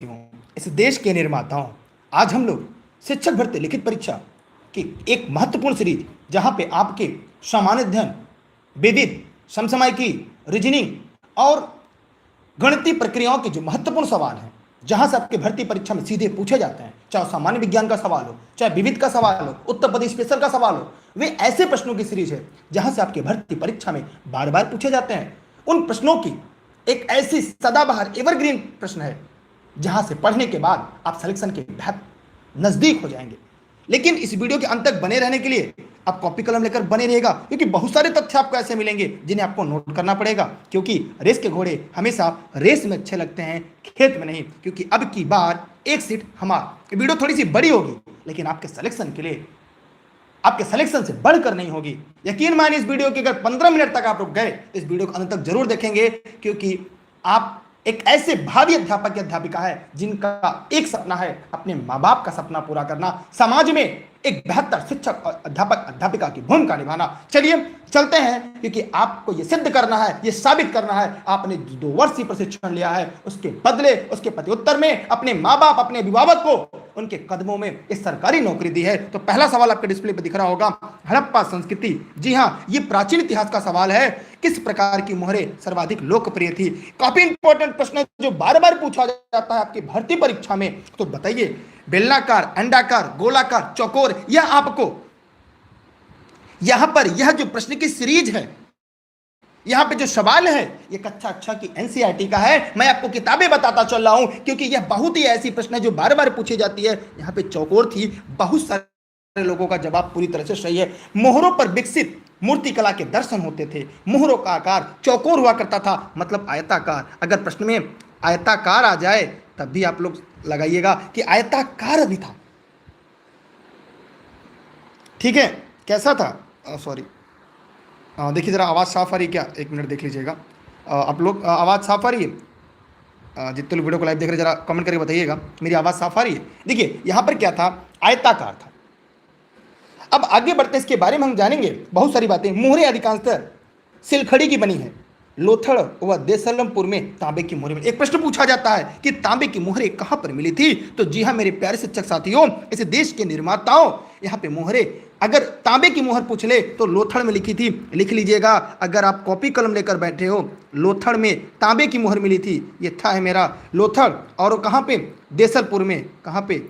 इस देश के निर्माताओं, आज हम लोग शिक्षक भर्ती लिखित परीक्षा की एक महत्वपूर्ण सीरीज, जहां पे आपके सामान्य अध्ययन, विविध, समसामयिकी, रीजनिंग और गणितीय प्रक्रियाओं के जो महत्वपूर्ण सवाल हैं, जहां से आपके भर्ती परीक्षा में सीधे पूछे जाते हैं, चाहे सामान्य विज्ञान का सवाल हो, चाहे विविध का सवाल हो, उत्तर प्रदेश स्पेशल का सवाल हो, वे ऐसे प्रश्नों की सीरीज है जहां से आपके भर्ती परीक्षा में बार बार पूछे जाते हैं। उन प्रश्नों की एक ऐसी सदाबहार एवरग्रीन प्रश्न है जहां से पढ़ने के बाद आप सिलेक्शन के बहुत नजदीक हो जाएंगे। लेकिन इस वीडियो के अंत तक बने रहने के लिए आप कॉपी कलम लेकर बने रहेगा, क्योंकि बहुत सारे तथ्य आपको ऐसे मिलेंगे जिन्हें आपको नोट करना पड़ेगा। क्योंकि रेस के घोड़े हमेशा रेस में अच्छे लगते हैं, खेत में नहीं। क्योंकि अब की बार एक सीट हमारा। वीडियो थोड़ी सी बड़ी होगी, लेकिन आपके सिलेक्शन के लिए, आपके सिलेक्शन से बढ़कर नहीं होगी। यकीन मानिए, इस वीडियो के अगर 15 मिनट तक आप रुक गए तो इस वीडियो को अंत तक जरूर देखेंगे, क्योंकि आप एक ऐसे भावी अध्यापक या अध्यापिका है जिनका एक सपना है अपने माँ बाप का सपना पूरा करना, समाज में एक बेहतर शिक्षक और अध्यापक अध्यापिका की भूमिका निभाना। चलिए चलते हैं, क्योंकि आपको यह सिद्ध करना है, यह साबित करना है, आपने 2 वर्षीय प्रशिक्षण लिया है, उसके बदले, उसके प्रत्युत्तर में अपने माँ बाप, अपने अभिभावक को उनके कदमों में इस सरकारी नौकरी दी है। तो पहला सवाल आपके डिस्प्ले पर दिख रहा होगा, हड़प्पा संस्कृति। जी हाँ, ये प्राचीन इतिहास का सवाल है। किस प्रकार की मोहरें सर्वाधिक लोकप्रिय थी? काफी इंपॉर्टेंट प्रश्न है जो बार बार पूछा जाता है आपकी भर्ती परीक्षा में। तो बताइए, बेलनाकार, अंडाकार, गोलाकार, चौकोर, या आपको यहां पर यह जो प्रश्न की सीरीज है, यहां पे जो सवाल है, ये कक्षा 6 की एनसीईआरटी का है। मैं आपको किताबें बताता चल रहा हूं, क्योंकि यह बहुत ही ऐसी प्रश्न है जो बार बार पूछी जाती है। यहां पे चौकोर थी, बहुत सारे लोगों का जवाब पूरी तरह से सही है। मोहरों पर विकसित मूर्ति कला के दर्शन होते थे। मोहरों का आकार चौकोर हुआ करता था, मतलब आयताकार। अगर प्रश्न में आयताकार आ जाए तब भी आप लोग लगाइएगा कि आयताकार भी था। ठीक है, कैसा था? सॉरी, देखिए जरा आवाज़ साफ आ रही है क्या? 1 मिनट देख लीजिएगा आप लोग, आवाज़ साफ आ रही है? जितने लोग वीडियो को लाइव देख रहे हैं जरा कमेंट करके बताइएगा मेरी आवाज़ साफ आ रही है। देखिए यहाँ पर क्या था, आयताकार था। अब आगे बढ़ते हैं, इसके बारे में हम जानेंगे बहुत सारी बातें। मोहरें अधिकांशतः सिलखड़ी की बनी है। लोथड़ व देसलमपुर में तांबे की मोहरें मिली। एक प्रश्न पूछा जाता है कि तांबे की मोहरें कहां पर मिली थी? तो जी हां मेरे प्यारे शिक्षक साथियों, इस देश के निर्माताओं, यहां पे मोहरें, अगर तांबे की मोहर पूछ ले तो लोथड़ में लिखी थी। लिख लीजिएगा, अगर आप कॉपी कलम लेकर बैठे हो, लोथड़ में तांबे की मोहर मिली थी। ये था है मेरा लोथड़। और कहां पे? देसलपुर में। कहां पे?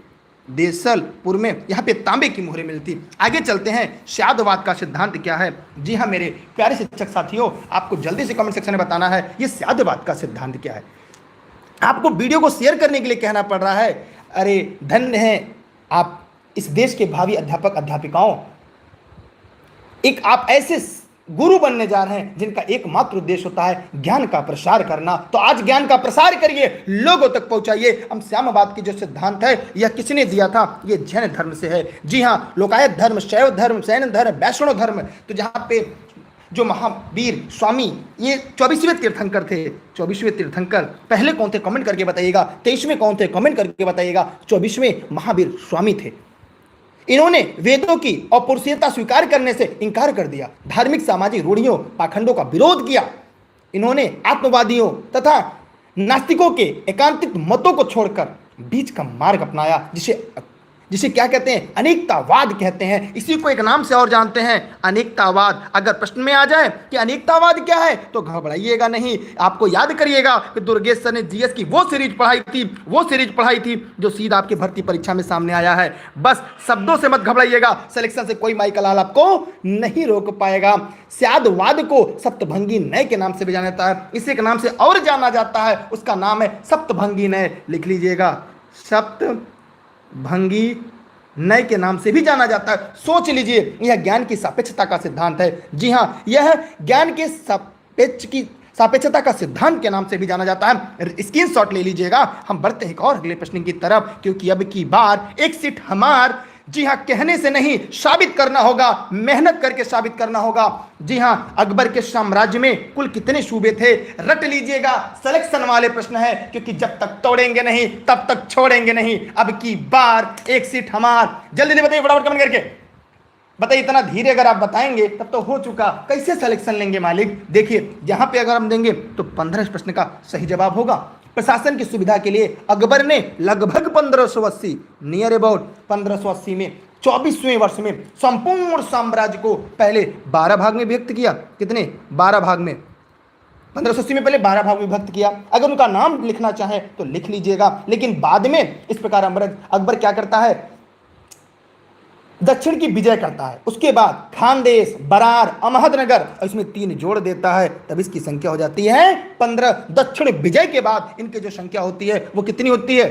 देसलपुर में। यहाँ पे तांबे की मोहरें मिलती। आगे चलते हैं, स्याद्वाद का सिद्धांत क्या है? जी हाँ मेरे प्यारे शिक्षक साथियों, आपको जल्दी से कमेंट सेक्शन में बताना है ये स्याद्वाद का सिद्धांत क्या है। आपको वीडियो को शेयर करने के लिए कहना पड़ रहा है। अरे धन्य है आप इस देश के भावी अध्यापक अध्यापिकाओं, एक आप ऐसे गुरु बनने जा रहे हैं जिनका एकमात्र उद्देश्य होता है ज्ञान का प्रसार करना। तो आज ज्ञान का प्रसार करिए, लोगों तक पहुंचाइए। हम श्यामवाद की जो सिद्धांत है, यह किसने दिया था? ये जैन धर्म से है। जी हाँ, लोकायत धर्म, शैव धर्म, शैन धर्म, वैष्णव धर्म। तो जहां पे जो महावीर स्वामी, ये 24वें तीर्थंकर थे। 24वें तीर्थंकर पहले कौन थे? कमेंट करके बताइएगा। 23वें कौन थे? कमेंट करके बताइएगा। 24वें महावीर स्वामी थे। इन्होंने वेदों की अपौरुषेयता स्वीकार करने से इंकार कर दिया, धार्मिक सामाजिक रूढ़ियों पाखंडों का विरोध किया। इन्होंने आत्मवादियों तथा नास्तिकों के एकांतिक मतों को छोड़कर बीच का मार्ग अपनाया, जिसे क्या कहते हैं? अनेकतावाद कहते हैं। इसी को एक नाम से और जानते हैं, अनेकतावाद। अगर प्रश्न में आ जाए कि अनेकतावाद क्या है तो घबराइएगा नहीं। आपको याद करिएगा कि दुर्गेश सर ने जीएस की वो सीरीज पढ़ाई थी जो सीधा आपकी भर्ती परीक्षा में सामने आया है। बस शब्दों से मत घबराइएगा, सिलेक्शन से कोई माई कलाल आपको नहीं रोक पाएगा। स्याद्वाद को सप्तभंगी नय के नाम से भी जाना जाता है। इसे एक नाम से और जाना जाता है, उसका नाम है सप्तभंगी नय। लिख लीजिएगा, सप्तभंगी नय के नाम से भी जाना जाता है। सोच लीजिए, यह ज्ञान की सापेक्षता का सिद्धांत है। जी हाँ, यह ज्ञान के सापेक्षता का सिद्धांत के नाम से भी जाना जाता है। स्क्रीनशॉट ले लीजिएगा। हम बढ़ते हैं एक और अगले प्रश्न की तरफ, क्योंकि अब की बार एक सीट हमार। जी हाँ, कहने से नहीं, साबित करना होगा, मेहनत करके साबित करना होगा। जी हाँ, अकबर के साम्राज्य में कुल कितने सूबे थे? रट लीजिएगा, सिलेक्शन वाले प्रश्न है, क्योंकि जब तक तोड़ेंगे नहीं तब तक छोड़ेंगे नहीं। अब की बार एक सीट हमार। जल्दी से बताइए, फटाफट कमेंट करके बताइए। इतना धीरे अगर आप बताएंगे तब तो हो चुका। कैसे सिलेक्शन लेंगे मालिक? देखिए, यहाँ पे अगर हम देंगे तो 15 प्रश्न का सही जवाब होगा। प्रशासन की सुविधा के लिए अकबर ने लगभग 1580 नियर अबाउट 1580 में 24वें वर्ष में संपूर्ण साम्राज्य को पहले 12 भाग में विभक्त किया। कितने? 12 भाग में। 1580 में पहले 12 भाग में विभक्त किया। अगर उनका नाम लिखना चाहे तो लिख लीजिएगा, लेकिन बाद में इस प्रकार अकबर क्या करता है, दक्षिण की विजय करता है। उसके बाद खानदेश, बरार, अहमदनगर, इसमें 3 जोड़ देता है, तब इसकी संख्या हो जाती है 15। दक्षिण विजय के बाद इनकी जो संख्या होती है वो कितनी होती है?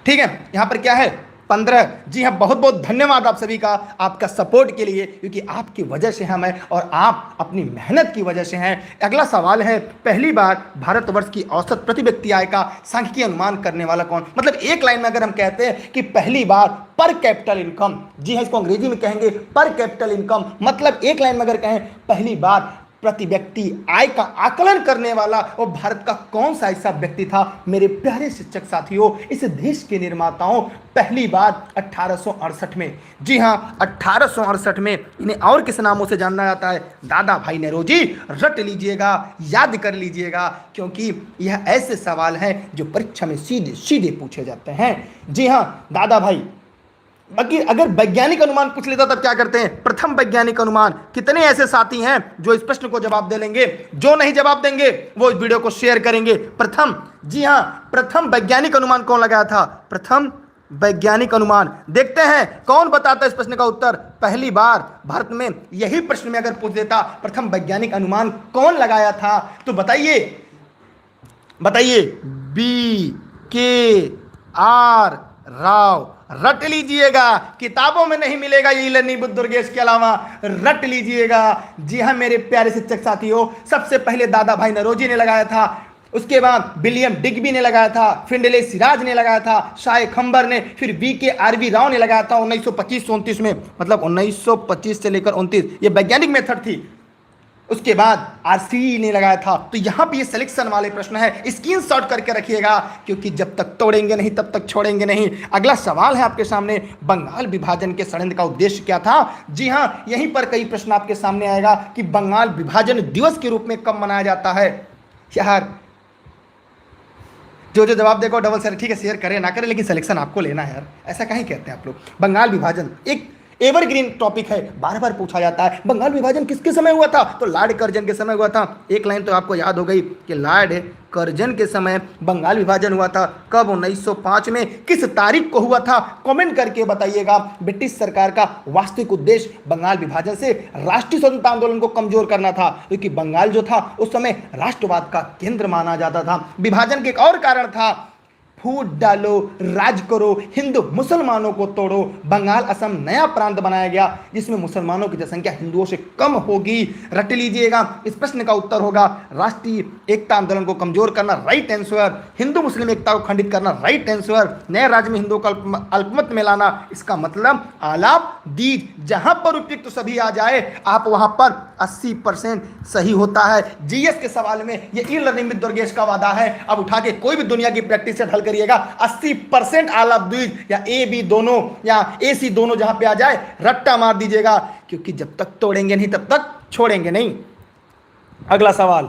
ठीक है, यहां पर क्या है? 15। जी हाँ, बहुत बहुत धन्यवाद आप सभी का, आपका सपोर्ट के लिए, क्योंकि आपकी वजह से हम हैं और आप अपनी मेहनत की वजह से हैं। अगला सवाल है, पहली बार भारतवर्ष की औसत प्रति व्यक्ति आय का सांख्यिकीय अनुमान करने वाला कौन? मतलब एक लाइन में अगर हम कहते हैं कि पहली बार पर कैपिटल इनकम, जी हाँ, इसको अंग्रेजी में कहेंगे पर कैपिटल इनकम, मतलब एक लाइन में अगर कहें पहली बार प्रति व्यक्ति आय का आकलन करने वाला वो भारत का कौन सा ऐसा व्यक्ति था? मेरे प्यारे शिक्षक साथियों, इस देश के निर्माताओं पहली बार 1868 में, जी हाँ 1868 में, इन्हें और किस नामों से जाना जाता है? दादा भाई नेहरू। रट लीजिएगा, याद कर लीजिएगा, क्योंकि यह ऐसे सवाल हैं जो परीक्षा में सीधे सीधे पूछे जाते हैं। जी हाँ, दादा भाई। बाकी अगर वैज्ञानिक अनुमान पूछ लेता तब क्या करते हैं? प्रथम वैज्ञानिक अनुमान। कितने ऐसे साथी हैं जो इस प्रश्न को जवाब दे लेंगे? जो नहीं जवाब देंगे वो इस वीडियो को शेयर करेंगे। प्रथम, जी हां, प्रथम वैज्ञानिक अनुमान कौन लगाया था? प्रथम वैज्ञानिक अनुमान। देखते हैं कौन बताता है इस प्रश्न का उत्तर। पहली बार भारत में यही प्रश्न में अगर पूछ देता प्रथम वैज्ञानिक अनुमान कौन लगाया था, तो बताइए B.K.R. राव। रट लीजिएगा, किताबों में नहीं मिलेगा ये इलनी बुद्ध दुर्गेश के अलावा, रट लीजिएगा। जी हाँ मेरे प्यारे शिक्षक साथियों, सबसे पहले दादा भाई नौरोजी ने लगाया था, उसके बाद विलियम डिग्बी ने लगाया था, फिंडले सिराज ने लगाया था, शाह खंबर ने, फिर BKRV राव ने लगाया था 1925-29 में, मतलब 1925 से लेकर 29, ये वैज्ञानिक मेथड थी। उसके बाद RC ने लगाया था। तो यहां पे ये सिलेक्शन वाले प्रश्न है, स्क्रीनशॉट करके रखिएगा, क्योंकि जब तक तोड़ेंगे नहीं तब तक छोड़ेंगे नहीं। अगला सवाल है आपके सामने, बंगाल विभाजन के षड्यंत्र का उद्देश्य क्या था? जी हां, यहीं पर कई प्रश्न आपके सामने आएगा कि बंगाल विभाजन दिवस के रूप में कब मनाया जाता है। यार जो जवाब देखो डबल शेयर, ठीक है, शेयर करें ना करें, लेकिन सिलेक्शन आपको लेना है यार, ऐसा कहीं कहते हैं आप लोग। बंगाल विभाजन एक एवरग्रीन टॉपिक है, बार बार पूछा जाता है। बंगाल विभाजन किसके समय हुआ था? तो लॉर्ड कर्जन के समय हुआ था। एक लाइन तो आपको याद हो गई कि लॉर्ड कर्जन के समय बंगाल विभाजन हुआ था। कब? 1905 में। किस तारीख को हुआ था? कमेंट करके बताइएगा। ब्रिटिश सरकार का वास्तविक उद्देश्य बंगाल विभाजन से राष्ट्रीय स्वतंत्रता आंदोलन को कमजोर करना था, क्योंकि बंगाल जो था उस समय राष्ट्रवाद का केंद्र माना जाता था। विभाजन के एक और कारण था, फूट डालो, राज करो, हिंदू मुसलमानों को तोड़ो। बंगाल असम नया प्रांत बनाया गया जिसमें मुसलमानों की जनसंख्या हिंदुओं से कम होगी। रट लीजिएगा, इस प्रश्न का उत्तर होगा राष्ट्रीय एकता आंदोलन को कमजोर करना, राइट आंसर। हिंदू मुस्लिम एकता को खंडित करना, राइट आंसर। नए राज्य में हिंदुओं को अल्पमत में लाना, इसका मतलब आलाप दीज। जहां पर उपयुक्त सभी आ जाए आप वहां पर 80% सही होता है। जीएस के सवाल में ये ई लर्निंग विद दुर्गेश का वादा है। अब उठा के कोई भी दुनिया की प्रैक्टिस से हल करिएगा, 80% आलाप द्विज या ए बी दोनों या ए सी दोनों जहां पे आ जाए रट्टा मार दीजिएगा, क्योंकि जब तक तोड़ेंगे नहीं तब तक छोड़ेंगे नहीं। अगला सवाल,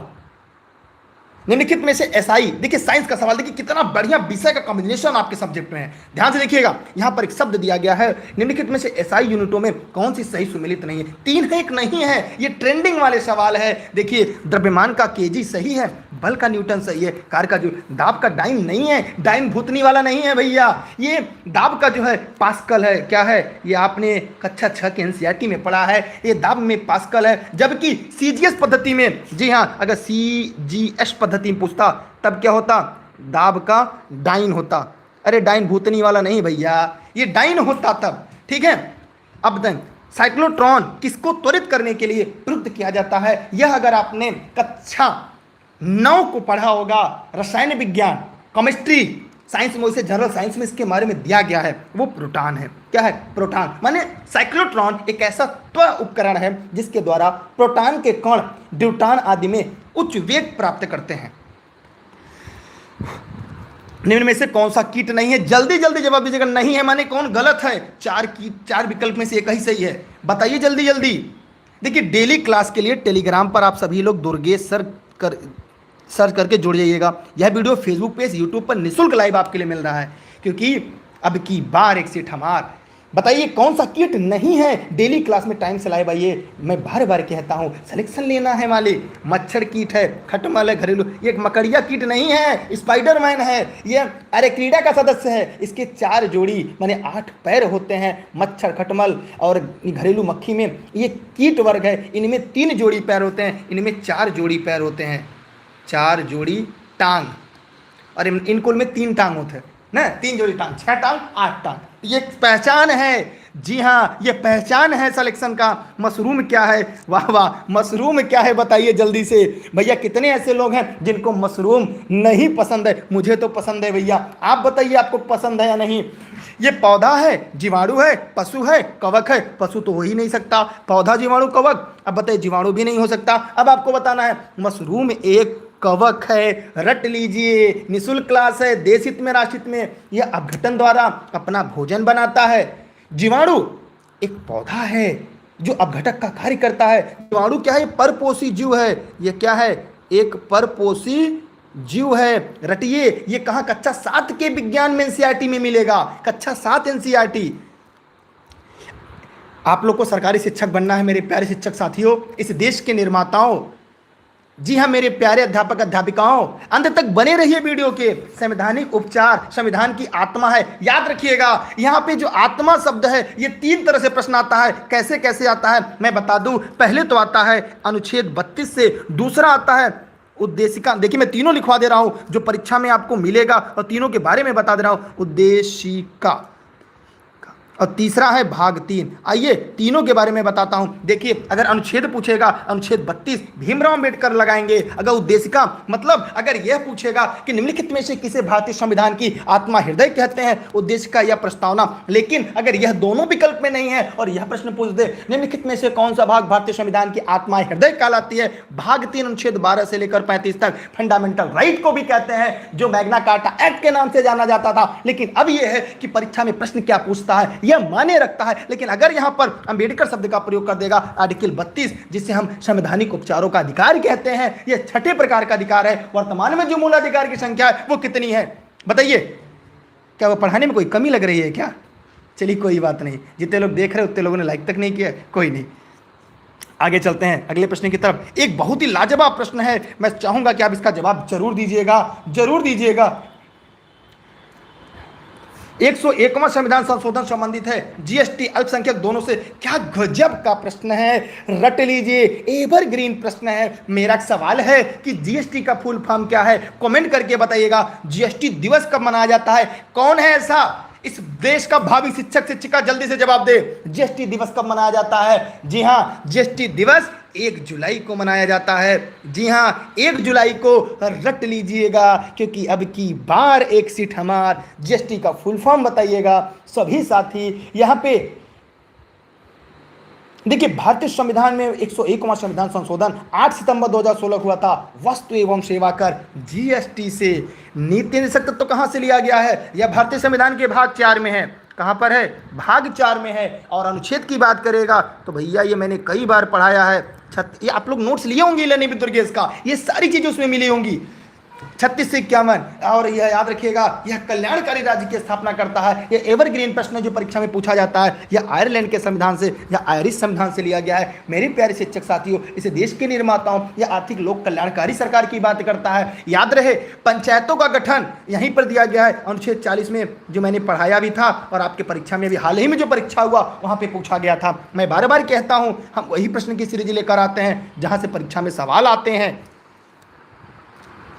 निम्नलिखित में से एसआई, देखिए साइंस का सवाल, देखिए कितना बढ़िया विषय का कॉम्बिनेशन आपके सब्जेक्ट में है। ध्यान से देखिएगा, यहां पर एक शब्द दिया गया है, निम्नलिखित में से एसआई यूनिटों में कौन सी सही सुमेलित नहीं है? 3 है, 1 नहीं है। ये ट्रेंडिंग वाले सवाल है। देखिए, द्रव्यमान का केजी सही है, बल का न्यूटन सही है, कार का जो दाब का डाइन नहीं है, डाइन भूतनी वाला नहीं है भैया। ये दाब का जो है पास्कल है। क्या है? ये आपने कक्षा 6 के एनसीईआरटी में पढ़ा है, ये दाब में पास्कल है। जबकि सीजीएस पद्धति में, जी हाँ, अगर सीजीएस पद्धति में पूछता तब क्या होता? दाब का डाइन होता। अरे डाइन भूतनी वाला नहीं भैया, ये डाइन होता तब। ठीक है, अब तक साइक्लोट्रॉन किसको त्वरित करने के लिए प्रयुक्त किया जाता है? यह अगर आपने कक्षा 9 को पढ़ा होगा, रसायन विज्ञान, केमिस्ट्री, साइंस में, उसे जनरल साइंस में इसके बारे में दिया गया है, वो प्रोटॉन है। क्या है? प्रोटॉन। माने साइक्लोट्रॉन एक ऐसा त्वरण उपकरण है जिसके द्वारा प्रोटॉन के कण ड्यूटान आदि में उच्च वेग प्राप्त करते हैं। निम्न में से कौन सा कीट नहीं है? जल्दी जल्दी जवाब दीजिएगा। नहीं है माने कौन गलत है? 4 विकल्प में से एक ही सही है, बताइए जल्दी जल्दी। देखिए, डेली क्लास के लिए टेलीग्राम पर आप सभी लोग दुर्गेश सर सर्च करके जुड़ जाइएगा। यह वीडियो फेसबुक पेज, यूट्यूब पर निःशुल्क लाइव आपके लिए मिल रहा है, क्योंकि अब की बार एक सीट हमार। बताइए कौन सा किट नहीं है डेली क्लास में टाइम से लाइव आइए। मैं बार बार कहता हूँ सिलेक्शन लेना है मालिक। मच्छर किट है, खटमल है घरेलू, ये एक मकड़िया किट नहीं है, स्पाइडरमैन है, ये अरे क्रीडा का सदस्य है। इसके 4 जोड़ी माने 8 पैर होते हैं, मच्छर, खटमल और घरेलू मक्खी में ये कीट वर्ग है। इनमें 3 जोड़ी पैर होते हैं, इनमें 4 जोड़ी पैर होते हैं, 4 जोड़ी टांग, और इन कुल में 3 टांग होते हैं ना, 3 जोड़ी टांग, 6 टांग 8 टांग। ये पहचान है, जी हाँ ये पहचान है सिलेक्शन का। मशरूम क्या है, वाह वाह, मशरूम क्या है बताइए जल्दी से भैया। कितने ऐसे लोग हैं जिनको मशरूम नहीं पसंद है? मुझे तो पसंद है भैया, आप बताइए आपको पसंद है या नहीं। ये पौधा है, जीवाणु है, पशु है, कवक है। पशु तो हो ही नहीं सकता, पौधा जीवाणु कवक, अब बताइए जीवाणु भी नहीं हो सकता। अब आपको बताना है मशरूम एक कवक है, रट लीजिए, निःशुल्क क्लास है, देश हित में राष्ट्र हित में। यह अपघटन द्वारा अपना भोजन बनाता है। जीवाणु एक पौधा है जो अपघटक का कार्य करता है। जीवाणु क्या है? परपोषी जीव है। यह क्या है? एक परपोषी जीव है। रटिए, ये कहाँ? कक्षा 7 के विज्ञान में एनसीईआरटी में मिलेगा, कक्षा 7 एनसीईआरटी। आप लोग को सरकारी शिक्षक बनना है मेरे प्यारे शिक्षक साथियों, इस देश के निर्माताओं। जी हाँ मेरे प्यारे अध्यापक अध्यापिकाओं, अंत तक बने रहिए वीडियो के। संवैधानिक उपचार संविधान की आत्मा है, याद रखिएगा। यहाँ पे जो आत्मा शब्द है ये 3 तरह से प्रश्न आता है। कैसे कैसे आता है मैं बता दूं। पहले तो आता है अनुच्छेद 32 से, दूसरा आता है उद्देशिका। देखिए मैं तीनों लिखवा दे रहा हूं जो परीक्षा में आपको मिलेगा, और तीनों के बारे में बता दे रहा हूं। उद्देशिका, और तीसरा है भाग 3। आइए तीनों के बारे में बताता हूं। देखिए अगर अनुच्छेद पूछेगा, अनुच्छेद 32 भीमराव अंबेडकर लगाएंगे। अगर उद्देशिका मतलब अगर यह पूछेगा कि निम्नलिखित में से किसे भारतीय संविधान की आत्मा हृदय कहते हैं, उद्देशिका या प्रस्तावना। लेकिन अगर यह दोनों विकल्प में नहीं है और यह प्रश्न पूछ दे निम्नलिखित में से कौन सा भाग भारतीय संविधान की आत्मा हृदय कहलाती है, भाग 3 अनुच्छेद 12 से लेकर 35 तक फंडामेंटल राइट को भी कहते हैं, जो मैग्ना कार्टा एक्ट के नाम से जाना जाता था। लेकिन अब यह है कि परीक्षा में प्रश्न क्या पूछता है यह माने रखता है। लेकिन अगर यहां पर अंबेडकर शब्द का प्रयोग कर देगा, आर्टिकल 32 जिसे हम संवैधानिक उपचारों का अधिकार कहते हैं, यह 6ठे प्रकार का अधिकार है। वर्तमान में जो मूल अधिकार की संख्या है वो कितनी है बताइए? क्या वो पढ़ाने में कोई कमी लग रही है क्या? चलिए कोई बात नहीं, जितने लोग देख रहे हैं उतने लोगों ने लाइक तक नहीं किया, कोई नहीं। आगे चलते हैं अगले प्रश्न की तरफ। एक बहुत ही लाजवाब प्रश्न है, मैं चाहूंगा कि आप इसका जवाब जरूर दीजिएगा, जरूर दीजिएगा। 101वां संविधान संशोधन संबंधित है, जीएसटी अल्पसंख्यक दोनों से। क्या गजब का प्रश्न है, रट लीजिए, एवरग्रीन प्रश्न है। मेरा सवाल है कि जीएसटी का फुल फॉर्म क्या है, कमेंट करके बताइएगा। जीएसटी दिवस कब मनाया जाता है? कौन है ऐसा इस देश का भावी शिक्षक शिक्षिका, जल्दी से जवाब दे। जीएसटी दिवस कब मनाया जाता है? जी हाँ, जीएसटी दिवस 1 जुलाई को मनाया जाता है। जी हाँ 1 जुलाई को, रट लीजिएगा, क्योंकि अब की बार एक सीट हमार। जीएसटी का फुल फॉर्म बताइएगा सभी साथी यहाँ पे। देखिए भारतीय संविधान में 101वां संविधान संशोधन 8 सितंबर 2016 हुआ था। वस्तु एवं सेवा कर जीएसटी से। नीति निर्देशक तत्व कहां से लिया गया है? यह भारतीय संविधान के भाग 4 में है। कहां पर है? भाग 4 में है। और अनुच्छेद की बात करेगा तो भैया ये मैंने कई बार पढ़ाया है। ये आप लोग नोट्स लिए होंगे लेनी दुर्गेश का, ये सारी चीजें उसमें मिली होंगी। 36 से 51। और यह याद रखिएगा, यह कल्याणकारी राज्य की स्थापना करता है। यह एवरग्रीन प्रश्न जो परीक्षा में पूछा जाता है, यह आयरलैंड के संविधान से या आयरिश संविधान से लिया गया है। मेरे प्यारे शिक्षक साथियों, इस देश के निर्माताओं या आर्थिक लोक कल्याणकारी सरकार की बात करता है। याद रहे पंचायतों का गठन यहीं पर दिया गया है, अनुच्छेद 40 में, जो मैंने पढ़ाया भी था और आपके परीक्षा में भी हाल ही में जो परीक्षा हुआ वहां पर पूछा गया था। मैं बार बार कहता हूं, हम वही प्रश्न की सीरीज लेकर आते हैं जहां से परीक्षा में सवाल आते हैं।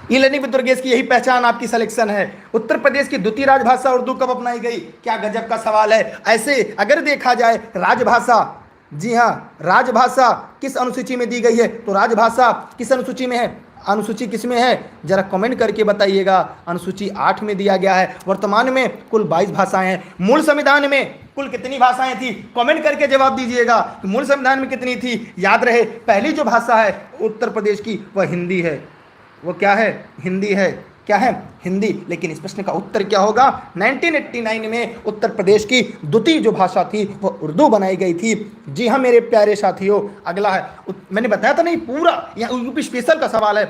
ई लर्निंग विद दुर्गेश की यही पहचान, आपकी सिलेक्शन है। उत्तर प्रदेश की द्वितीय राजभाषा उर्दू कब अपनाई गई? क्या गजब का सवाल है। ऐसे अगर देखा जाए राजभाषा, जी हाँ राजभाषा किस अनुसूची में दी गई है? तो राजभाषा किस अनुसूची में है? अनुसूची किस में है जरा कमेंट करके बताइएगा। अनुसूची 8 में दिया गया है। वर्तमान में कुल 22 भाषाएं हैं। मूल संविधान में कुल कितनी भाषाएं थी? कमेंट करके जवाब दीजिएगा। मूल संविधान में कितनी थी? याद रहे पहली जो भाषा है उत्तर प्रदेश की वह हिंदी है। वो क्या है? हिंदी है। क्या है? हिंदी। लेकिन इस प्रश्न का उत्तर क्या होगा? 1989 में उत्तर प्रदेश की द्वितीय जो भाषा थी वो उर्दू बनाई गई थी। जी हाँ मेरे प्यारे साथियों, अगला है, मैंने बताया था नहीं पूरा, यहाँ यूपी स्पेशल का सवाल है।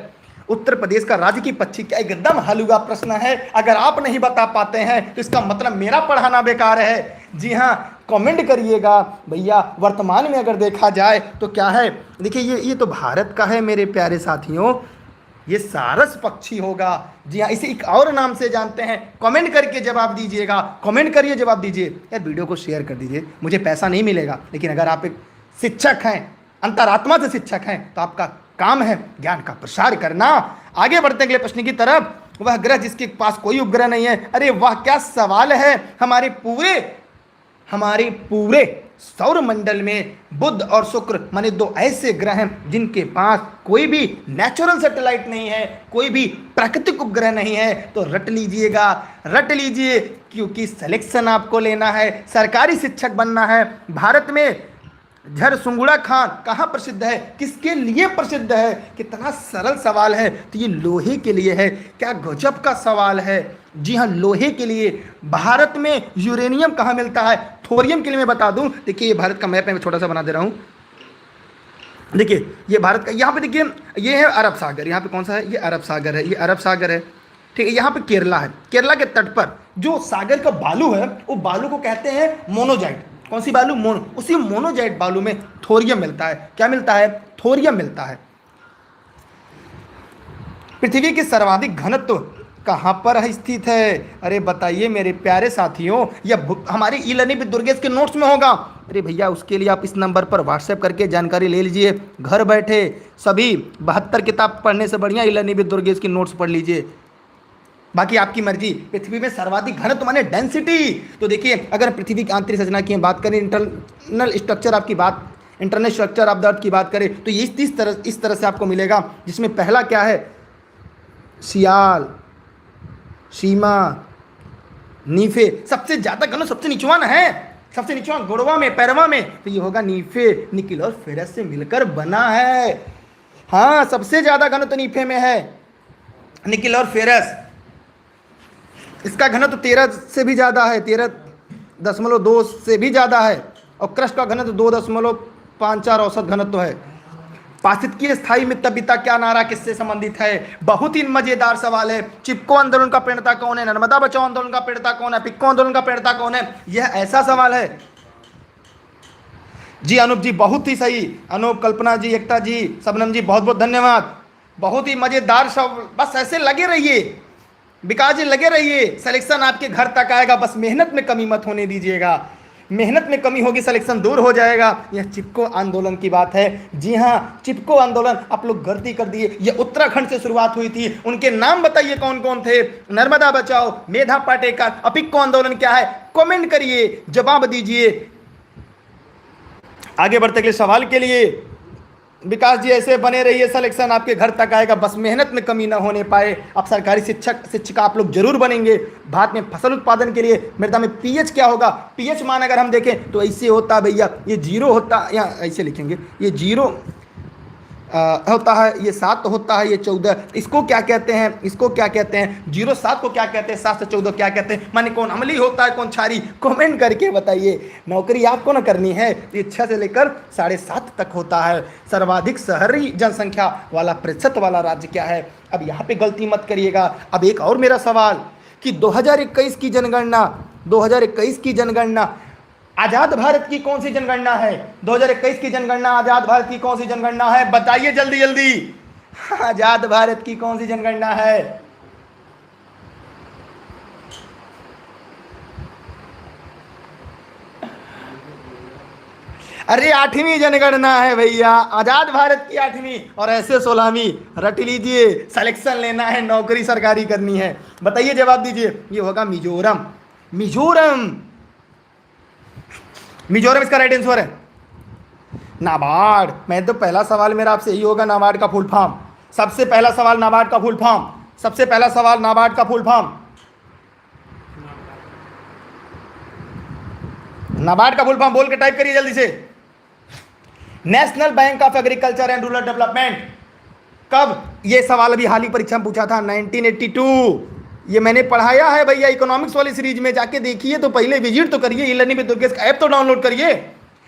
उत्तर प्रदेश का राज्य की पक्षी क्या एकदम हलवा प्रश्न है। अगर आप नहीं बता पाते हैं तो इसका मतलब मेरा पढ़ाना बेकार है। जी हाँ, कमेंट करिएगा भैया। वर्तमान में अगर देखा जाए तो क्या है, देखिए ये तो भारत का है मेरे प्यारे साथियों, ये सारस पक्षी होगा। जी हाँ, इसे एक और नाम से जानते हैं। कमेंट करके जवाब दीजिएगा, कमेंट करिए, जवाब दीजिए। यार वीडियो को शेयर कर दीजिए, मुझे पैसा नहीं मिलेगा, लेकिन अगर आप एक शिक्षक हैं, अंतरात्मा से शिक्षक हैं, तो आपका काम है ज्ञान का प्रसार करना। आगे बढ़ते हैं अगले प्रश्न की तरफ। वह ग्रह जिसके पास कोई उपग्रह नहीं है। अरे वाह, क्या सवाल है। हमारे पूरे सौर मंडल में बुध और शुक्र माने दो ऐसे ग्रह हैं जिनके पास कोई भी नेचुरल सैटेलाइट नहीं है, कोई भी प्राकृतिक उपग्रह नहीं है। तो रट लीजिएगा, रट लीजिए, क्योंकि सिलेक्शन आपको लेना है, सरकारी शिक्षक बनना है। भारत में झरसुंगुड़ा खान कहाँ प्रसिद्ध है, किसके लिए प्रसिद्ध है। कितना सरल सवाल है। तो ये लोहे के लिए है। क्या गजब का सवाल है। जी हाँ, लोहे के लिए। भारत में यूरेनियम कहाँ मिलता है, थोरियम के लिए मैं बता दूं। देखिए ये भारत का मैप है, मैं छोटा सा बना दे रहा हूँ। देखिए ये भारत का, यहाँ पे देखिए ये है अरब सागर। यहाँ पे कौन सा है, ये अरब सागर है, ये अरब सागर है, ठीक है। यहाँ पे केरला है। केरला के तट पर जो सागर का बालू है, वो बालू को कहते हैं मोनोजाइट। कौन सी बालू, मोनो। उसी मोनोजाइट बालू में थोरियम मिलता है। क्या मिलता है, थोरियम मिलता है। पृथ्वी की सर्वाधिक घनत्व कहाँ पर स्थित है। अरे बताइए मेरे प्यारे साथियों, यह हमारी ई लर्निंग विद दुर्गेश के नोट्स में होगा। अरे भैया, उसके लिए आप इस नंबर पर व्हाट्सएप करके जानकारी ले लीजिए। घर बैठे सभी 72 किताब पढ़ने से बढ़िया ई लर्निंग विद दुर्गेश की नोट्स पढ़ लीजिए। बाकी आपकी मर्जी। पृथ्वी में सर्वाधिक घनत्व माने डेंसिटी। तो देखिए, अगर पृथ्वी की आंतरिक संरचना की बात करें, इंटरनल स्ट्रक्चर आपकी बात, internal structure of the earth की बात करें, तो ये इस तरह से आपको मिलेगा, जिसमें पहला क्या है, सियाल, सीमा, नीफे। सबसे ज्यादा घनत्व सबसे निचवा ना है, सबसे निचवा गुड़वा में, पैरवा में, तो ये होगा नीफे। निकिल और फेरस से मिलकर बना है। हाँ, सबसे ज्यादा घनत्व नीफे में है, निकिल और फेरस। इसका घनत्व 13 से भी ज़्यादा है, 13.2 से भी ज़्यादा है। और क्रस्ट का घनत्व 2.54 औसत घनत्व है। पारिस्थितिकीय स्थायी मित्रता क्या नारा किससे संबंधित है। बहुत ही मजेदार सवाल है। चिपको आंदोलन का प्रणेता कौन है, नर्मदा बचाओ आंदोलन का प्रणेता कौन है, पिक्को आंदोलन का प्रणेता कौन है। यह ऐसा सवाल है। जी अनूप जी, बहुत ही सही। अनूप, कल्पना जी, एकता जी, सबनम जी, बहुत बहुत धन्यवाद। बहुत ही मजेदार सवाल। बस ऐसे लगे रहिए विकास जी, लगे रहिए, सिलेक्शन आपके घर तक आएगा। बस मेहनत में कमी मत होने दीजिएगा। मेहनत में कमी होगी, सिलेक्शन दूर हो जाएगा। यह चिपको आंदोलन की बात है। जी हाँ, चिपको आंदोलन, आप लोग गलती कर दिए। यह उत्तराखंड से शुरुआत हुई थी। उनके नाम बताइए कौन कौन थे। नर्मदा बचाओ, मेधा पाटेकर। अपिक्को आंदोलन क्या है, कमेंट करिए, जवाब दीजिए। आगे बढ़ते अगले सवाल के लिए। विकास जी ऐसे बने रहिए, सिलेक्शन आपके घर तक आएगा। बस मेहनत में कमी ना होने पाए। आप सरकारी शिक्षिका आप लोग जरूर बनेंगे। भारत में फसल उत्पादन के लिए मृदा में पीएच क्या होगा। पीएच मान अगर हम देखें तो ऐसे होता भैया, ये 0 होता, या ऐसे लिखेंगे, ये 0 होता है, ये 7 होता है, ये 14। इसको क्या कहते हैं, इसको क्या कहते हैं, 0 7 को क्या कहते हैं, 7 से 14 क्या कहते हैं। माने कौन अमली होता है, कौन छारी, कमेंट करके बताइए। नौकरी आपको ना करनी है। ये 6 से लेकर 7.5 तक होता है। सर्वाधिक शहरी जनसंख्या वाला प्रतिशत वाला राज्य क्या है। अब यहाँ पे गलती मत करिएगा। अब एक और मेरा सवाल कि 2021 की जनगणना, 2021 की जनगणना आजाद भारत की कौन सी जनगणना है। 2021 की जनगणना आजाद भारत की कौन सी जनगणना है, बताइए जल्दी जल्दी। आजाद भारत की कौन सी जनगणना है। अरे 8वीं जनगणना है भैया, आजाद भारत की 8वीं और ऐसे 16वीं। रट लीजिए, सिलेक्शन लेना है, नौकरी सरकारी करनी है। बताइए, जवाब दीजिए। ये होगा मिजोरम। मिजोरम, मिजोरम इसका राइट आंसर है। नाबार्ड, मैं तो पहला सवाल मेरा आपसे यही होगा, नाबार्ड का फुल फॉर्म। सबसे पहला सवाल नाबार्ड का फुल फॉर्म, सबसे पहला सवाल नाबार्ड का फुल फॉर्म। नाबार्ड का फुल फॉर्म बोल के टाइप करिए जल्दी से। National bank of agriculture and rural development. कब, ये सवाल अभी हाल ही परीक्षा में पूछा था, 1982। ये मैंने पढ़ाया है भैया इकोनॉमिक्स वाली सीरीज में, जाके देखिए। तो पहले विजिट तो करिए, ई लर्निंग विद दुर्गेश का ऐप तो डाउनलोड करिए।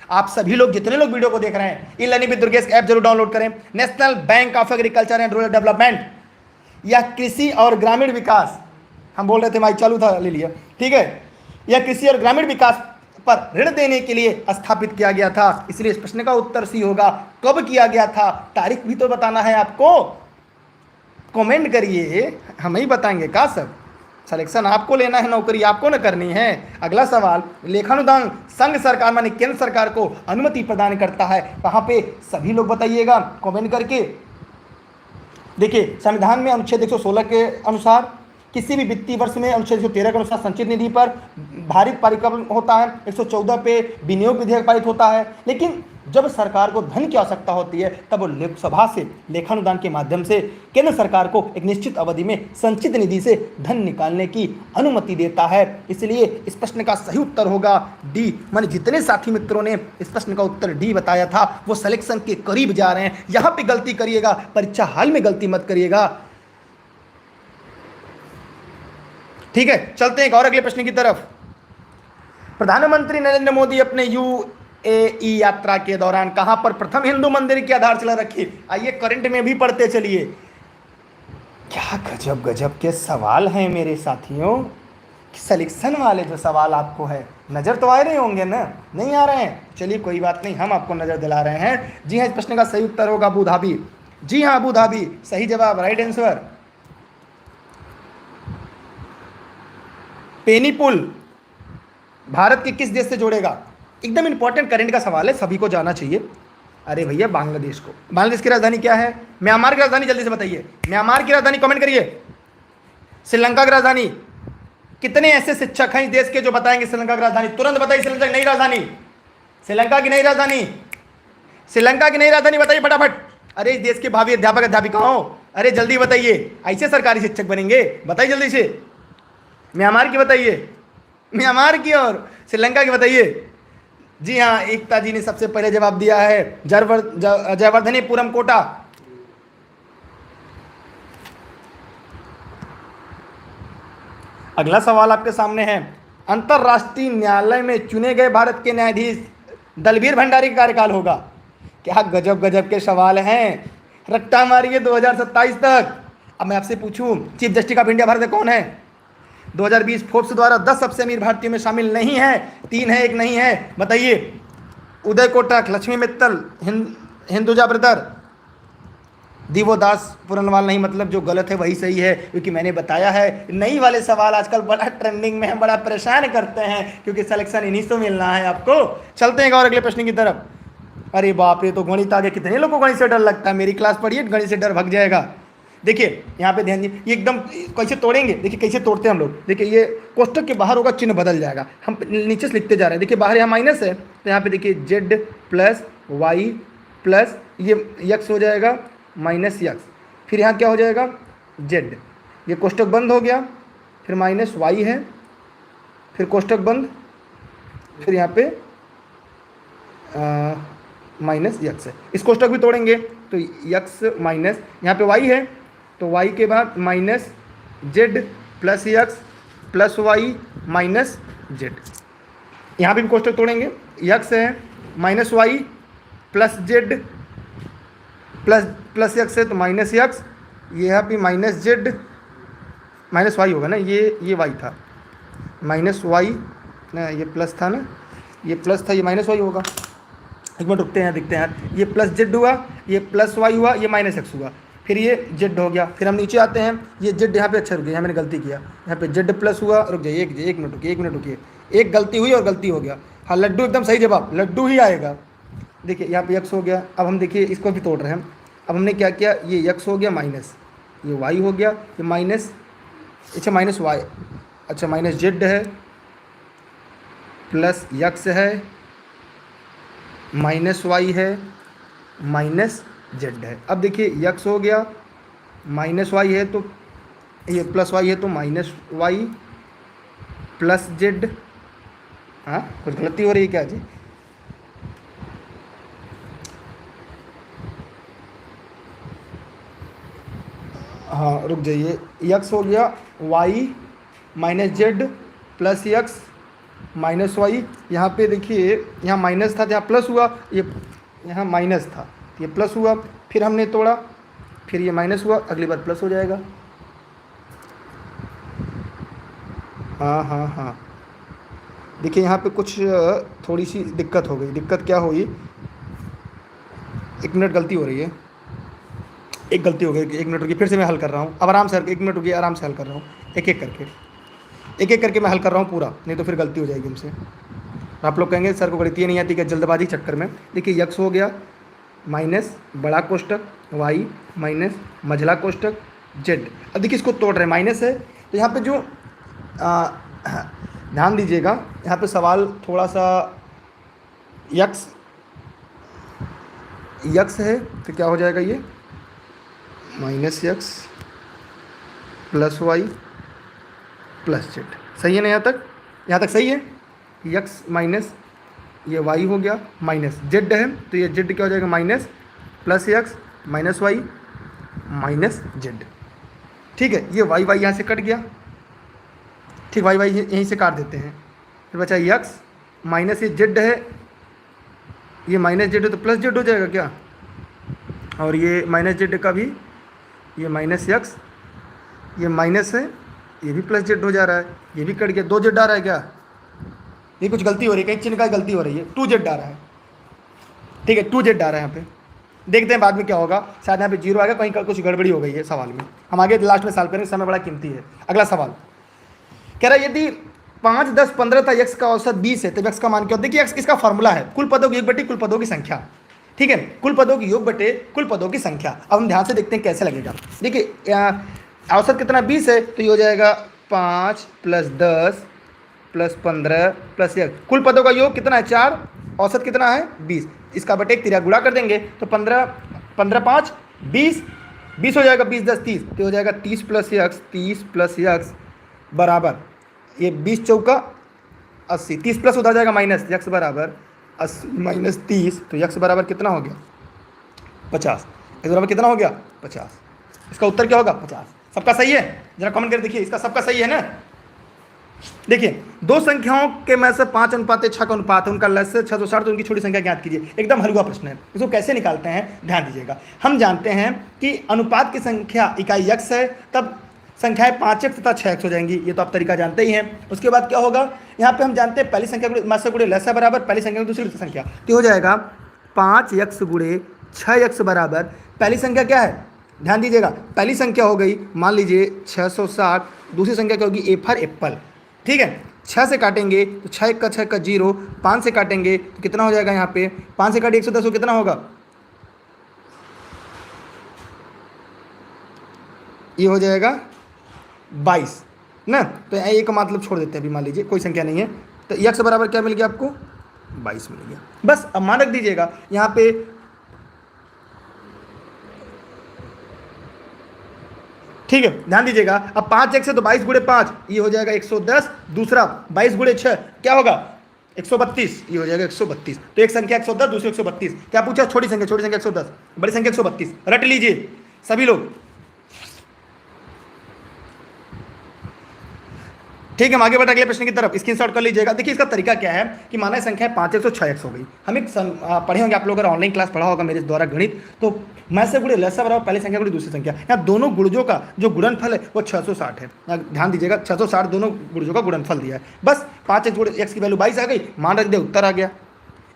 आप सभी लोग, जितने लोग वीडियो को देख रहे हैं, ई लर्निंग विद दुर्गेश का ऐप जरूर डाउनलोड करें। National bank of agriculture and rural development, या कृषि और ग्रामीण विकास, हम बोल रहे थे माइक चालू था, ले लिया, ठीक है, यह कृषि और ग्रामीण विकास पर ऋण देने के लिए स्थापित किया गया था। इसलिए इस प्रश्न का उत्तर सी होगा। कब किया गया था, तारीख भी तो बताना है आपको। कमेंट करिए, हम ही बताएंगे का सब। सिलेक्शन आपको लेना है, नौकरी आपको न करनी है। अगला सवाल, लेखानुदान संघ सरकार माने केंद्र सरकार को अनुमति प्रदान करता है कहाँ पे, सभी लोग बताइएगा कमेंट करके। देखिए संविधान में अनुच्छेद 116 के अनुसार किसी भी वित्तीय वर्ष में अनुच्छेद 113 के अनुसार संचित निधि पर भारित पारित होता है, 114 पे विनियोग विधेयक पारित होता है। लेकिन जब सरकार को धन की आवश्यकता होती है तब वो लोकसभा से लेखानुदान के माध्यम से केंद्र सरकार को एक निश्चित अवधि में संचित निधि से धन निकालने की अनुमति देता है। इसलिए इस प्रश्न का सही उत्तर होगा डी। मैंने जितने साथी मित्रों ने इस प्रश्न का उत्तर डी बताया था वो सिलेक्शन के करीब जा रहे हैं। यहां पे गलती करिएगा, परीक्षा हाल में गलती मत करिएगा, ठीक है। चलते हैं एक और अगले प्रश्न की तरफ। प्रधानमंत्री नरेंद्र मोदी अपने यूएई यात्रा के दौरान कहां पर प्रथम हिंदू मंदिर की आधारशिला रखी? आइए करंट में भी पढ़ते चलिए। क्या गजब गजब के सवाल हैं मेरे साथियों। सिलेक्शन वाले जो सवाल आपको है, नजर तो आ रहे होंगे ना, नहीं आ रहे हैं? चलिए कोई बात नहीं, हम आपको नजर दिला रहे हैं। जी हाँ, इस प्रश्न का सही उत्तर होगा अबू धाबी। जी हाँ, अबू धाबी सही जवाब, राइट आंसर। पेनी पुल भारत के किस देश से जोड़ेगा? एकदम इंपॉर्टेंट करंट का सवाल है, सभी को जाना चाहिए। अरे भैया बांग्लादेश को। बांग्लादेश की राजधानी क्या है? म्यांमार की राजधानी जल्दी से बताइए। म्यांमार की राजधानी कमेंट करिए। श्रीलंका की राजधानी। कितने ऐसे शिक्षक हैं इस देश के जो बताएंगे श्रीलंका की राजधानी? तुरंत बताइए। श्रीलंका की नई राजधानी, श्रीलंका की नई राजधानी, श्रीलंका की नई राजधानी बताइए फटाफट। अरे इस देश के भावी अध्यापक अध्यापिका हो, अरे जल्दी बताइए, ऐसे सरकारी शिक्षक बनेंगे, बताइए जल्दी से। म्यांमार की बताइए, म्यांमार की, और श्रीलंका की बताइए। जी हाँ, एकता जी ने सबसे पहले जवाब दिया है, जयवर्धनेपुरम कोटा। अगला सवाल आपके सामने है। अंतरराष्ट्रीय न्यायालय में चुने गए भारत के न्यायाधीश दलबीर भंडारी का कार्यकाल होगा। क्या गजब गजब के सवाल हैं, रट्टा मारिए 2027 तक। अब मैं आपसे पूछूं, chief justice of India Bharat में कौन है? 2020 फोर्ब्स द्वारा 10 सबसे अमीर भारतीयों में शामिल नहीं है, 3 है, 1 नहीं है, बताइए। उदय कोटक, लक्ष्मी मित्तल, हिंदुजा ब्रदर, दिवोदास पुरनवाल नहीं, मतलब जो गलत है वही सही है, क्योंकि मैंने बताया है नई वाले सवाल आजकल बड़ा ट्रेंडिंग में है, बड़ा परेशान करते हैं, क्योंकि सिलेक्शन इन्हीं से मिलना है आपको। चलते हैं और अगले प्रश्न की तरफ। अरे बाप रे, तो गणित आगे कितने लोगों को गणित से डर लगता है? मेरी क्लास पढ़िए, गणित से डर भाग जाएगा। देखिए यहाँ पे ध्यान दीजिए, ये एकदम कैसे तोड़ेंगे, देखिए कैसे तोड़ते हैं हम लोग। देखिए ये कोष्टक के बाहर होगा, चिन्ह बदल जाएगा, हम नीचे से लिखते जा रहे हैं। देखिए बाहर यहाँ माइनस है, तो यहाँ पे देखिए जेड प्लस वाई प्लस ये यक्स हो जाएगा माइनस यक्स, फिर यहाँ क्या हो जाएगा जेड, ये कोष्टक बंद हो गया, फिर माइनस वाई है, फिर कोष्टक बंद, फिर यहाँ पे माइनस यक्स है। इस कोष्टक भी तोड़ेंगे तो यक्स माइनस, यहाँ पे वाई है तो वाई के बाद minus Z plus X plus Y minus Z. यहाँ भी कोष्टक तोड़ेंगे, यक्स है minus Y plus Z plus X है तो माइनस यक्स, ये यहाँ पे माइनस जेड माइनस वाई होगा ना, ये वाई था माइनस वाई ना, ये प्लस था ना, ये प्लस था, ये माइनस वाई होगा। एक मिनट रुकते हैं, दिखते हैं। ये प्लस जेड हुआ, ये प्लस वाई हुआ, ये माइनस एक्स हुआ, फिर ये जेड हो गया। फिर हम नीचे आते हैं, ये जेड यहाँ पे, अच्छा रुकिए, यहाँ मैंने गलती किया, यहाँ पे जेड प्लस हुआ, रुक जाइए एक मिनट रुकिए, एक गलती हुई और गलती हो गया। हाँ लड्डू एकदम सही जवाब, लड्डू ही आएगा। देखिए यहाँ पे एक्स हो गया। अब हम देखिए इसको भी तोड़ रहे हैं। अब हमने क्या किया, ये एक्स हो गया माइनस, ये वाई हो गया, ये माइनस, अच्छा माइनस वाई, अच्छा माइनस जेड है प्लस यक्स है माइनस वाई है माइनस जेड है। अब देखिए यक्स हो गया माइनस वाई है तो ये प्लस वाई है तो माइनस वाई प्लस जेड। हाँ कुछ गलती हो रही है क्या जी? हाँ रुक जाइए, यक्स हो गया Y minus Z plus X minus Y. यहाँ पे देखिए यहाँ माइनस था तो यहाँ प्लस हुआ, ये यहाँ माइनस था ये प्लस हुआ, फिर हमने तोड़ा, फिर ये माइनस हुआ, अगली बार प्लस हो जाएगा। हाँ हाँ हाँ, देखिए यहाँ पे कुछ थोड़ी सी दिक्कत हो गई। दिक्कत क्या हुई, एक मिनट, गलती हो रही है, एक गलती हो गई, एक मिनट रुकिए, फिर से मैं हल कर रहा हूँ। अब आराम से, एक मिनट रुकिए, आराम से हल कर रहा हूँ, एक एक करके, एक एक करके मैं हल कर रहा हूँ पूरा, नहीं तो फिर गलती हो जाएगी हमसे। आप लोग कहेंगे सर को गणितीय नहीं आती क्या, जल्दबाजी के चक्कर में। देखिए यक्स हो गया माइनस बड़ा कोष्टक वाई माइनस मझला कोष्टक जेड। अब देखिए इसको तोड़ रहे हैं, माइनस है तो यहाँ पे जो ध्यान दीजिएगा, यहाँ पे सवाल थोड़ा सा यक्स यक्स है तो क्या हो जाएगा ये, minus X plus Y plus Z. सही है ना यहाँ तक सही है। यक्स माइनस ये वाई हो गया माइनस जेड है, तो ये जेड क्या हो जाएगा, minus plus X minus Y minus Z. ठीक है, ये वाई वाई यहाँ से कट गया, ठीक, वाई वाई यहीं से काट देते हैं, फिर बचा यक्स माइनस ये जेड है, ये माइनस जेड है तो प्लस जेड हो जाएगा क्या, और ये माइनस जेड का भी, ये माइनस यक्स, ये माइनस है, ये भी प्लस जेड हो जा रहा है, ये भी कट गया, दो जेड आ रहा है क्या, ये कुछ गलती हो रही है, कहीं चिन्ह का गलती हो रही है, टू जेड आ रहा है। ठीक है, टू जेड आ रहा है यहाँ पे, देखते हैं बाद में क्या होगा, शायद यहाँ पे जीरो आ गया, कहीं कुछ गड़बड़ी हो गई है सवाल में, हम आगे लास्ट में सॉल्व करेंगे, समय बड़ा कीमती है। अगला सवाल कह रहा है यदि 5, 10, 15 था यक्स का औसत 20 है तो यक्स का मान क्या होता है। देखिए यक्स इसका फॉर्मूला है कुल पदों की योग बटे कुल पदों की संख्या। ठीक है, कुल पदों की योग बटे कुल पदों की संख्या। अब हम ध्यान से देखते हैं कैसे लगेगा। देखिए औसत कितना 20 है तो ये हो जाएगा 5 + 10 + 15 + यक्स। कुल पदों का योग कितना है 4, औसत कितना है 20, इसका बटे एक तिरा गुणा कर देंगे तो 15 15 5 20 20 हो जाएगा, 20 10 30 तो हो जाएगा 30 + यक्स 30 + यक्स बराबर ये 20 चौका 80, 30 प्लस उधर जाएगा माइनस, यक्स बराबर 80 - 30 तो यक्स बराबर कितना हो गया 50। यक्स बराबर कितना हो गया 50। इसका उत्तर क्या होगा 50। सबका सही है, जरा कमेंट करके देखिए इसका सबका सही है ना। देखिए दो संख्याओं के में से 5:6 का अनुपात है, उनका लस्य 660 तो उनकी छोटी संख्या ज्ञात कीजिए। एकदम हलवा प्रश्न है, इसको कैसे निकालते हैं ध्यान दीजिएगा। हम जानते हैं कि अनुपात की संख्या इकाई यक्स है, तब संख्याएं 5x तथा 6x हो जाएंगी, ये तो आप तरीका जानते ही हैं। उसके बाद क्या होगा, यहाँ पे हम जानते हैं पहली संख्या मास गुणे लसा बराबर पहली संख्या में दूसरी संख्या, तो हो जाएगा 5x गुणे 6x बराबर पहली संख्या क्या है, ध्यान दीजिएगा, पहली संख्या हो गई मान लीजिए 660, दूसरी संख्या क्या होगी ए फॉर एप्पल। ठीक है, 6 से काटेंगे तो 6 का 6 का 0, 5 से काटेंगे तो कितना हो जाएगा, यहाँ पे 5 से काटे 110 हो, कितना होगा, ये हो जाएगा 22 ना। तो ए का मतलब छोड़ देते हैं अभी, मान लीजिए कोई संख्या नहीं है, तो यक्स बराबर क्या मिल गया आपको 22 मिल गया। बस अब मान रख दीजिएगा यहाँ पे, ठीक है ध्यान दीजिएगा। अब 5x है तो 22 गुणे 5 ये हो जाएगा 110, दूसरा 22 गुणे 6 क्या होगा 132, ये हो जाएगा 132। तो एक संख्या 110 दूसरी 132, क्या पूछा छोटी संख्या 110, बड़ी संख्या 132, रट लीजिए सभी लोग। ठीक है, हम आगे बढ़े अगले प्रश्न की तरफ, स्क्रीनशॉट कर लीजिएगा। देखिए इसका तरीका क्या है कि माना संख्या 5x और 6x हो गई। हम एक पढ़े होंगे, आप लोग अगर ऑनलाइन क्लास पढ़ा होगा मेरे द्वारा गणित, तो मैं से गुणे लसा बराबर पहली संख्या गुणे दूसरी संख्या, यहाँ दोनों गुणजों का जो गुणनफल है वो 660 है। ध्यान दीजिएगा 660 दोनों गुणजों का गुणनफल दिया है। बस 5x गुणे x की वैल्यू 22 आ गई, मान रख दिया, उत्तर आ गया।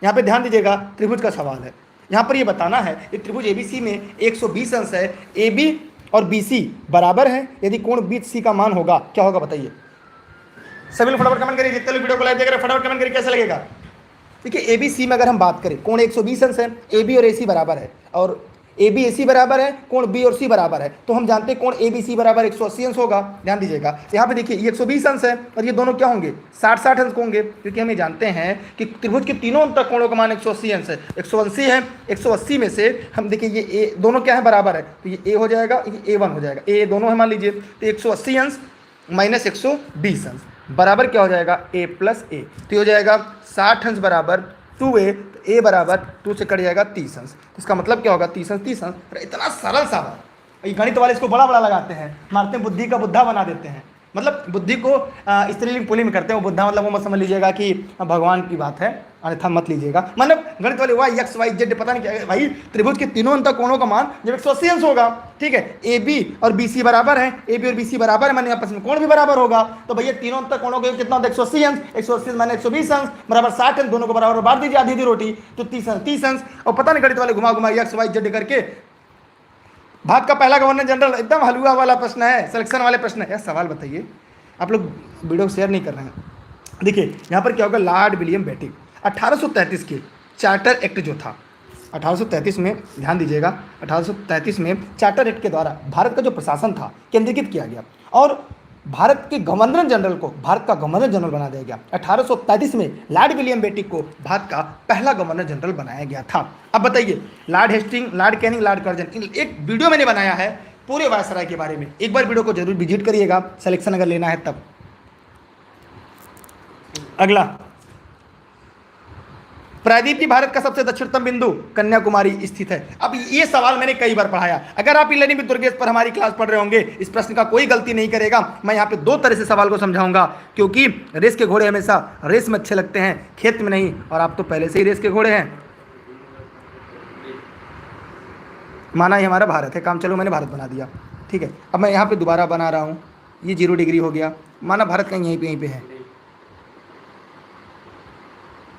यहाँ पे ध्यान दीजिएगा त्रिभुज का सवाल है, यहाँ पर ये बताना है कि त्रिभुज ABC में 120 अंश है, AB और BC बराबर है, यदि कोण BC का मान होगा क्या होगा बताइए। सभी लोग फटाफट कमेंट करिए, जितने लोग वीडियो को लाइव देख रहे हैं फटाफट कमेंट करिए कैसा लगेगा। देखिए ABC में अगर हम बात करें कोण 120 अंश है, AB और AC बराबर है, और AB AC बराबर है, कोण B और C बराबर है, तो हम जानते हैं कोण ABC बराबर 180 अंश होगा। ध्यान दीजिएगा यहाँ पे देखिए ये 120 अंश है और ये दोनों क्या होंगे 60-60 अंश होंगे, क्योंकि हमें जानते हैं कि त्रिभुज के तीनों तक कोणों का मान 180 अंश है, 180 है। 180 में से हम देखिए ये ए दोनों क्या है बराबर है, तो ये A हो जाएगा, ये A1 हो जाएगा, A दोनों है मान लीजिए, तो 180 अंश माइनस 120 अंश बराबर क्या हो जाएगा A + A, तो हो जाएगा 60 अंश बराबर 2A, तो A बराबर 2 से कट जाएगा 30 अंश, तो इसका मतलब क्या होगा 30 अंश 30 अंश। इतना सरल सवाल, ये गणित वाले इसको बड़ा बड़ा लगाते हैं, मारते हैं बुद्धि का बुद्धा बना देते हैं, मतलब बुद्धि को स्त्रीलिंग पुल्लिंग में करते हैं। वो बुद्धा मतलब वो मत समझ लीजिएगा कि भगवान की बात है, अन्यथा मत लीजिएगा। मतलब गणित वाले वाई एक्स वाई जेड पता नहीं क्या है भाई, त्रिभुज के तीनों अंतः कोणों का मान जब 180 अंश होगा, ठीक है, ए बी और बी सी बराबर है, ए बी और बी सी बराबर है, माने आपस में कोण भी बराबर होगा, तो भैया तीनों अंतः कोणों के कितना होता है 180 अंश, 180 माने 120 अंश बराबर 60 अंश, दोनों को बराबर बांट दीजिए आधी आधी रोटी, तो 30 अंश। और पता नहीं गणित वाले घुमा घुमा एक्स वाई जेड करके। भारत का पहला गवर्नर जनरल, एकदम हलवा वाला प्रश्न है, सिलेक्शन वाले प्रश्न है। यार सवाल बताइए, आप लोग वीडियो शेयर नहीं कर रहे हैं। देखिए यहाँ पर क्या होगा, लॉर्ड विलियम बेटिक 1833 के चार्टर एक्ट जो था 1833 में, ध्यान दीजिएगा 1833 में चार्टर एक्ट के द्वारा भारत का जो प्रशासन था केंद्रीकृत किया गया और भारत के गवर्नर जनरल को भारत का गवर्नर जनरल बना दिया गया। 1833 में लॉर्ड विलियम बेटिक को भारत का पहला गवर्नर जनरल बनाया गया था। अब बताइए, Lord Hasting, Lord Canning, Lord Curzon, एक वीडियो मैंने बनाया है पूरे वायसराय के बारे में, एक बार वीडियो को जरूर विजिट करिएगा, सिलेक्शन अगर लेना है तब। अगला, प्रायद्वीप की भारत का सबसे दक्षिणतम बिंदु कन्याकुमारी स्थित है। अब ये सवाल मैंने कई बार पढ़ाया, अगर आप ई-लर्निंग विद दुर्गेश पर हमारी क्लास पढ़ रहे होंगे, इस प्रश्न का कोई गलती नहीं करेगा। मैं यहाँ पे दो तरह से सवाल को समझाऊंगा, क्योंकि रेस के घोड़े हमेशा रेस में अच्छे लगते हैं, खेत में नहीं, और आप तो पहले से ही रेस के घोड़े हैं। माना ये हमारा भारत है, काम चलो मैंने भारत बना दिया, ठीक है। अब मैं यहाँ पे दोबारा बना रहा हूँ, ये 0 डिग्री हो गया, माना भारत कहीं यहीं पे है,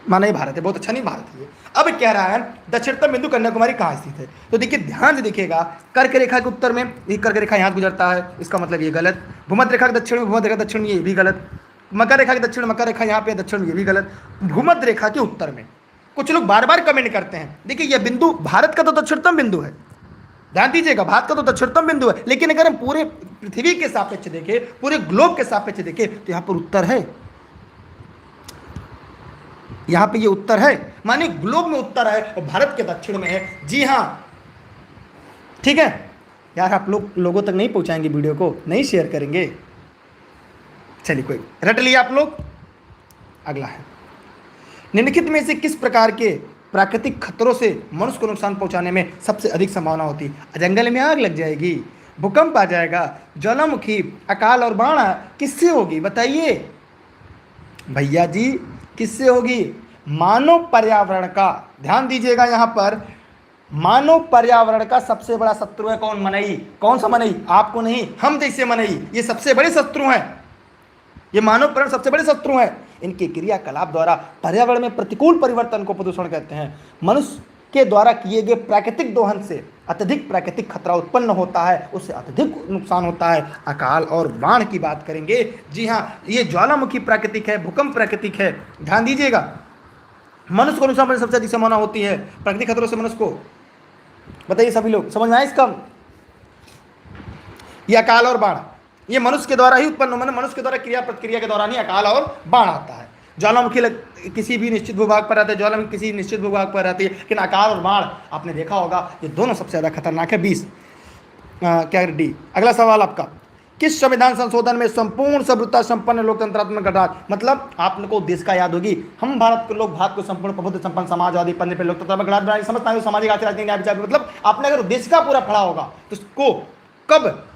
माना ये भारत है, बहुत अच्छा नहीं भारत है। अब कह रहा है दक्षिणतम बिंदु कन्याकुमारी कहाँ स्थित है, तो देखिए ध्यान से देखिएगा, कर्क रेखा के उत्तर में ये कर्क रेखा यहाँ गुजरता है, इसका मतलब ये गलत। भूमध्य रेखा के दक्षिण में, भूमध्य रेखा दक्षिण में, ये भी गलत। मकर रेखा के दक्षिण, मकर रेखा यहाँ पे दक्षिण में, ये भी गलत। भूमध्य रेखा के उत्तर में, कुछ लोग बार बार कमेंट करते हैं, देखिए यह बिंदु भारत का तो दक्षिणतम बिंदु है, ध्यान दीजिएगा, भारत का तो दक्षिणतम बिंदु है, लेकिन अगर हम पूरे पृथ्वी के सापेक्ष देखें, पूरे ग्लोब के सापेक्ष देखें, तो यहाँ पर उत्तर है, यहाँ पे ये उत्तर है, माने ग्लोब में उत्तर है और भारत के दक्षिण में है। जी हाँ, ठीक है यार, आप लोगों तक नहीं पहुंचाएंगे वीडियो को, नहीं शेयर करेंगे, चलिए कोई रट लिया आप लोग। अगला है, निम्नलिखित में से किस प्रकार के प्राकृतिक खतरों से मनुष्य को नुकसान पहुंचाने में सबसे अधिक संभावना होती है? जंगल में आग लग जाएगी, भूकंप आ जाएगा, ज्वालामुखी, अकाल और बाढ़ किससे होगी बताइए भैया जी, किससे होगी? मानव पर्यावरण का। ध्यान दीजिएगा, यहाँ पर मानव पर्यावरण का सबसे बड़ा शत्रु है कौन? मनई। कौन सा मनई? आपको नहीं, हम जैसे मनई, ये सबसे बड़े शत्रु हैं, ये मानव पर्यावरण सबसे बड़े शत्रु हैं। इनके क्रियाकलाप द्वारा पर्यावरण में प्रतिकूल परिवर्तन को प्रदूषण कहते हैं। मनुष्य के द्वारा किए गए प्राकृतिक दोहन से अत्यधिक प्राकृतिक खतरा उत्पन्न होता है, उससे अत्यधिक नुकसान होता है। अकाल और बाढ़ की बात करेंगे, जी हाँ, ये ज्वालामुखी प्राकृतिक है, भूकंप प्राकृतिक है। ध्यान दीजिएगा, मनुष्य को नुकसान सबसे अधिक संभावना होती है प्राकृतिक खतरों से मनुष्य को। बताइए सभी लोग, समझ में आए इसका? ये अकाल और बाढ़ ये मनुष्य के द्वारा ही उत्पन्न, मैंने मनुष्य के द्वारा क्रिया प्रतिक्रिया के दौरान ही अकाल और बाढ़ आता है। ज्वालामुखी किसी भी निश्चित भूभाग पर रहते हैं, ज्वालामुखी किसी निश्चित भूभाग पर रहती है, लेकिन अकाल और बाढ़ आपने देखा होगा ये दोनों सबसे ज़्यादा खतरनाक है। 20 क्या डी। अगला सवाल आपका, किस संविधान संशोधन में संपूर्ण समृद्धता संपन्न लोकतंत्रात्मक गणराज्य, मतलब आपको देश का याद होगी, हम भारत के लोग भारत को संपूर्ण प्रबुद्ध संपन्न समाजवादी पन्ने पर लोकतंत्रात्मक गणराज्य समझता है, सामाजिक आर्थिक राजनीतिक न्याय विचार, मतलब आपने अगर देश का पूरा पढ़ा होगा तो उसको कब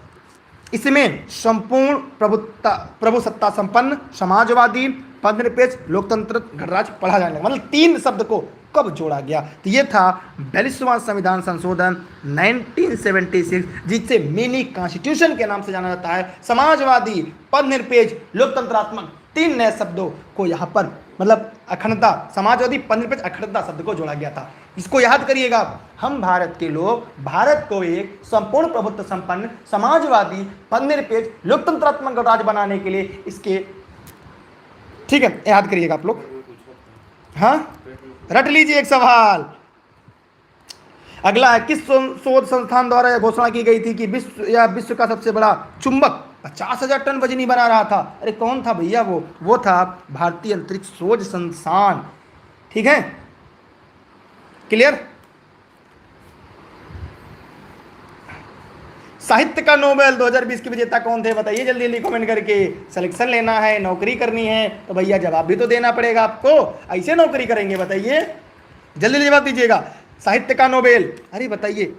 इसमें संपूर्ण प्रभुसत्ता संपन्न समाजवादी पदनिरपेक्ष लोकतंत्र गणराज्य पढ़ा जाने लगा, मतलब 3 शब्द को कब जोड़ा गया? तो ये था 42वां संविधान संशोधन 1976, जिसे मिनी कॉन्स्टिट्यूशन के नाम से जाना जाता है। समाजवादी, पदनिरपेक्ष, लोकतंत्रात्मक 3 नए शब्दों को यहाँ पर, मतलब अखंडता, समाजवादी, पदनिरपेक्ष, अखंडता शब्द को जोड़ा गया था। इसको याद करिएगा, हम भारत के लोग भारत को एक संपूर्ण प्रभुत्व संपन्न समाजवादी पदनिरपेक्ष लोकतंत्रात्मक गणराज्य बनाने के लिए इसके, ठीक है, याद करिएगा आप लोग। हाँ, रट लीजिए एक सवाल। अगला है, किस शोध संस्थान द्वारा यह घोषणा की गई थी कि विश्व का सबसे बड़ा चुंबक 50,000 टन वजनी बना रहा था? अरे कौन था भैया? वो था भारतीय अंतरिक्ष शोध संस्थान। ठीक है, क्लियर? साहित्य का नोबेल 2020 के विजेता कौन थे बताइए जल्दी जल्दी कमेंट करके। सिलेक्शन लेना है, नौकरी करनी है, तो भैया जवाब भी तो देना पड़ेगा आपको, ऐसे नौकरी करेंगे बताइए? जल्दी जल्दी जवाब दीजिएगा। साहित्य का नोबेल, अरे बताइए।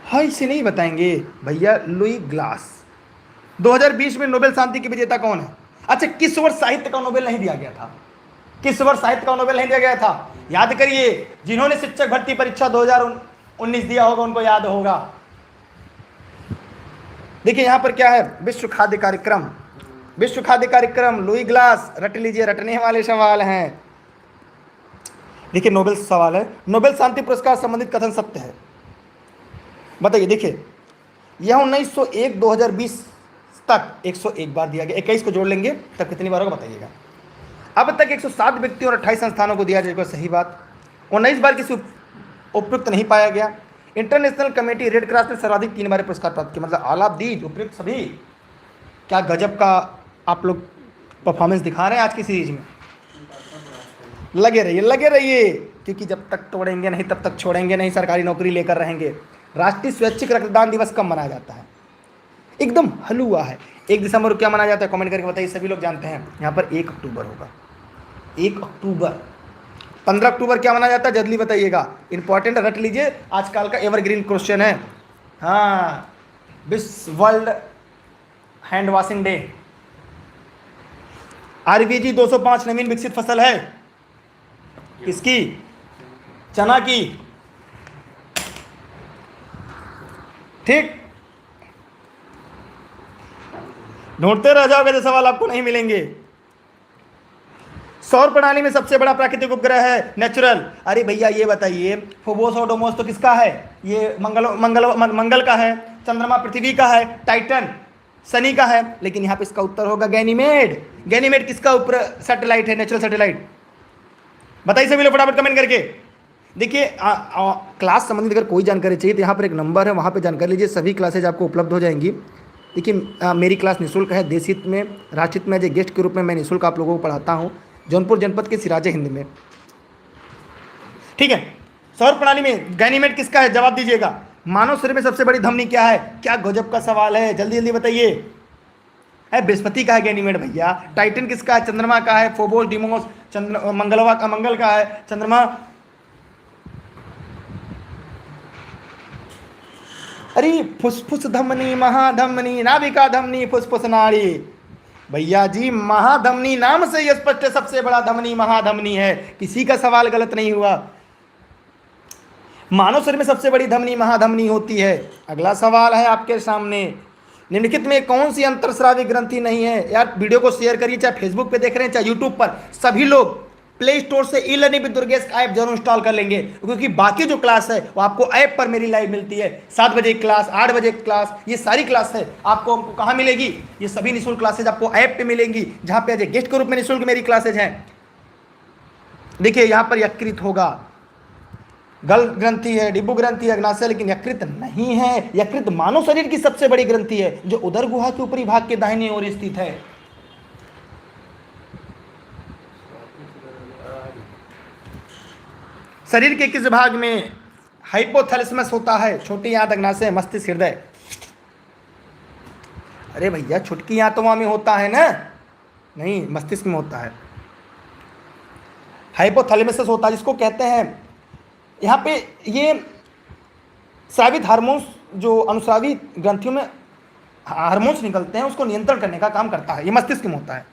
हाँ, इसे नहीं बताएंगे भैया। Louis glass. 2020 में नोबेल शांति के विजेता कौन है? अच्छा, किस वर्ष साहित्य का नोबेल नहीं दिया गया था? किस वर्ष साहित्य का नोबेल नहीं दिया गया था? याद करिए, जिन्होंने शिक्षक भर्ती परीक्षा 2019 दिया होगा उनको याद होगा। देखिए यहां पर क्या है, विश्व खाद्य कार्यक्रम, विश्व खाद्य कार्यक्रम, लुई ग्लास, रट लीजिए, रटने वाले सवाल हैं। देखिए नोबेल सवाल है, नोबेल शांति पुरस्कार संबंधित कथन सत्य है? बताइए। देखिए यह 1901 2020 तक 101 बार दिया गया, 21 को जोड़ लेंगे तब कितनी बार होगा बताइएगा। अब तक 107 व्यक्तियों और 28 संस्थानों को दिया जाएगा, सही बात। 19 बार किसी उपयुक्त नहीं पाया गया। इंटरनेशनल कमेटी रेड क्रॉस ने सर्वाधिक 3 बार पुरस्कार प्राप्त किया, मतलब ऑल ऑफ दीज उपयुक्त सभी। क्या गजब का आप लोग परफॉर्मेंस दिखा रहे हैं आज की सीरीज में। लगे रहिए, लगे रहिए, क्योंकि जब तक तोड़ेंगे नहीं तब तक छोड़ेंगे नहीं, सरकारी नौकरी लेकर रहेंगे। राष्ट्रीय स्वैच्छिक रक्तदान दिवस कब मनाया जाता है? एकदम हलुआ है। 1 दिसंबर को क्या मनाया जाता है? कमेंट करके बताइए, सभी लोग जानते हैं। यहाँ पर 1 अक्टूबर होगा, 1 अक्टूबर। 15 अक्टूबर क्या मनाया जाता है? जल्दी बताइएगा, इंपॉर्टेंट, रट लीजिए, आजकल का एवरग्रीन क्वेश्चन है। हाँ, विश्व world hand washing day. RBG 205 नवीन विकसित फसल है किसकी? चना की। ठीक, ढूंढते रह जाओगे तो सवाल आपको नहीं मिलेंगे। सौर प्रणाली में सबसे बड़ा प्राकृतिक उपग्रह है नेचुरल। अरे भैया ये बताइए, फोबोस और डोमोस तो किसका है? ये मंगल का है, चंद्रमा पृथ्वी का है, टाइटन शनि का है, लेकिन यहाँ पे इसका उत्तर होगा गैनीमेड। गैनीमेड किसका ऊपर सैटेलाइट है? Natural satellite. बताइए सभी लोग फटाफट कमेंट करके। देखिए क्लास संबंधित अगर कोई जानकारी चाहिए तो यहाँ पर एक नंबर है, वहाँ पे जानकारी लीजिए, सभी क्लासेज आपको उपलब्ध हो जाएंगी। देखिए मेरी क्लास निःशुल्क है, देशहित में राष्ट्रहित में एज ए गेस्ट के रूप में मैं निःशुल्क आप लोगों को पढ़ाता हूँ, जौनपुर जनपद के सिराजे हिंद में। ठीक है, सौर प्रणाली में गैनीमेड किसका है? जवाब दीजिएगा। मानव शरीर में सबसे बड़ी धमनी क्या है? क्या गजब का सवाल है, जल्दी जल्दी बताइए। है बृहस्पति का है गैनीमेड भैया। टाइटन किसका है? चंद्रमा का है। फोबोस डिमोस मंगल का है, चंद्रमा। अरे फुसफुस धमनी, महाधमनी, नाभिका धमनी, फुसफुस नाड़ी। भैया जी महाधमनी नाम से ही स्पष्ट है, सबसे बड़ा धमनी महाधमनी है, किसी का सवाल गलत नहीं हुआ। मानव शरीर में सबसे बड़ी धमनी महाधमनी होती है। अगला सवाल है आपके सामने, निम्नलिखित में कौन सी अंतरस्रावी ग्रंथि नहीं है? यार वीडियो को शेयर करिए, चाहे फेसबुक पे देख रहे हैं चाहे यूट्यूब पर, सभी लोग प्ले स्टोर से ई लर्निंग विद दुर्गेश का ऐप जरूर इंस्टॉल कर लेंगे, क्योंकि बाकी जो क्लास है वो आपको ऐप पर मेरी लाइव मिलती है। 7 बजे क्लास, 8 बजे क्लास, ये सारी क्लास है आपको कहाँ मिलेगी? ये सभी निःशुल्क क्लासेज आपको ऐप पे मिलेंगी, जहाँ पे गेस्ट के रूप में निःशुल्क मेरी क्लासेज हैं। देखिए यहाँ पर यकृत होगा, गल ग्रंथि है, डिब्बू ग्रंथि है, अग्नाशय, लेकिन यकृत नहीं है। यकृत मानव शरीर की सबसे बड़ी ग्रंथि है, जो उदर गुहा के ऊपरी भाग के दाहिनी ओर स्थित है। शरीर के किस भाग में हाइपोथैलेमस होता है? छोटी आंत, अग्नाशय, मस्तिष्क, हृदय। अरे भैया छुटकी आंतों में होता है ना? नहीं, मस्तिष्क में होता है। हाइपोथैलेमस होता है, जिसको कहते हैं यहाँ पे ये स्रावित हार्मोन्स, जो अनुस्रावी ग्रंथियों में हार्मोन्स निकलते हैं, उसको नियंत्रण करने का काम करता है, ये मस्तिष्क में होता है।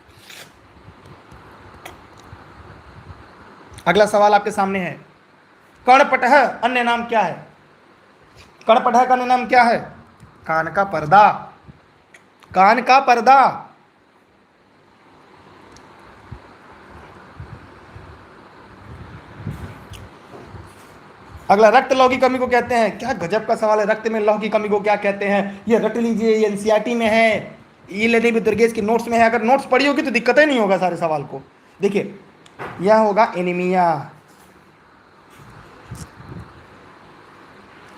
अगला सवाल आपके सामने है, कर्णपटह अन्य नाम क्या है? कर्णपटह का अन्य नाम क्या है? कान का पर्दा। कान का पर्दा। अगला, रक्त लौह की कमी को कहते हैं? क्या गजब का सवाल है, रक्त में लौह की कमी को क्या कहते हैं? ये रट लीजिए, ये एनसीईआरटी में है, ई लर्निंग विद दुर्गेश की नोट्स में है। अगर नोट्स पढ़ी होगी तो दिक्कत ही नहीं होगा सारे सवाल को। देखिए यह होगा एनीमिया।